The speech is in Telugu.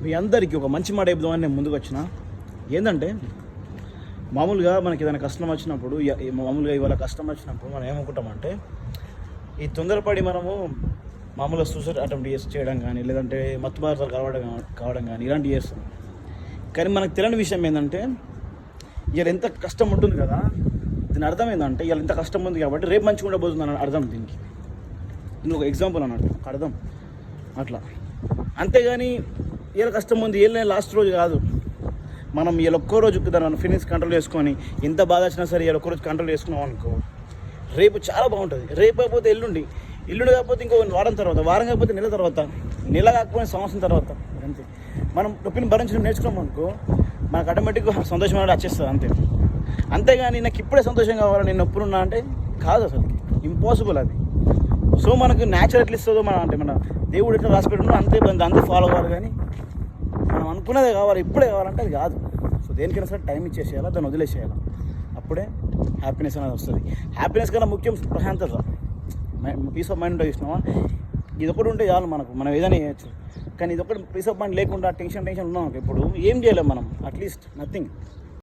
మీ అందరికీ ఒక మంచి మాట చెప్దామని నేను ముందుకు వచ్చిన. ఏంటంటే మామూలుగా మనకి ఏదైనా కష్టం వచ్చినప్పుడు, మామూలుగా ఇవాళ కష్టం వచ్చినప్పుడు మనం ఏమనుకుంటామంటే, ఈ తొందరపడి మనము మామూలుగా సూసైడ్ అటెంప్ట్ చేయడం కానీ, లేదంటే మత్తు పదార్థాలు కావడం కానీ ఇలాంటివి చేస్తాం. కానీ మనకు తెలియని విషయం ఏంటంటే, ఇలా ఎంత కష్టం ఉంటుంది కదా, దీని అర్థం ఏంటంటే ఇలా ఎంత కష్టం ఉంది కాబట్టి రేపు మంచిగా ఉండబోతుంది అని అర్థం. దీనికి ఇది ఒక ఎగ్జాంపుల్ అన్నట్టు, ఒక అర్థం అట్లా. అంతేగాని ఇలా కష్టం ఉంది ఏళ్ళ లాస్ట్ రోజు కాదు. మనం ఇలా ఒక్కో రోజు దాన్ని ఫీలింగ్స్ కంట్రోల్ చేసుకొని, ఎంత బాధ వచ్చినా సరే ఇలా ఒక్కరోజు కంట్రోల్ చేసుకున్నాం అనుకో, రేపు చాలా బాగుంటుంది. రేపు అయిపోతే ఎల్లుండి కాకపోతే ఇంకో వారం తర్వాత, వారం కాకపోతే నెల తర్వాత, నెల కాకపోతే సంవత్సరం తర్వాత. అంతే. మనం నొప్పిని భరించడం నేర్చుకున్నాం అనుకో, మనకు ఆటోమేటిక్గా సంతోషం అనేది వచ్చేస్తుంది. అంతే. అంతేగాని నాకు ఇప్పుడే సంతోషం కావాలి, నేను నొప్పులున్నా అంటే కాదు, అసలు ఇంపాసిబుల్ అది. సో మనకు న్యాచురల్ ఎట్లా ఇస్తుందో మన దేవుడు ఎట్లా రాసి పెట్టుకున్నా అంతే ఫాలో అవ్వాలి. కానీ మనం అనుకున్నదే కావాలి, ఇప్పుడే కావాలంటే అది కాదు. సో దేనికైనా సరే టైం ఇచ్చేసేయాలి, దాన్ని వదిలేసేయాలి. అప్పుడే హ్యాపీనెస్ అనేది వస్తుంది. హ్యాపీనెస్ కన్నా ముఖ్యం ప్రశాంతత, పీస్ ఆఫ్ మైండ్ చూసినామా. ఇదొకటి ఉంటే చాలు మనం ఏదైనా చేయొచ్చు. కానీ ఇదొకటి పీస్ ఆఫ్ మైండ్ లేకుండా టెన్షన్ ఉన్నాం ఇప్పుడు ఏం చేయలేము మనం, అట్లీస్ట్ నథింగ్.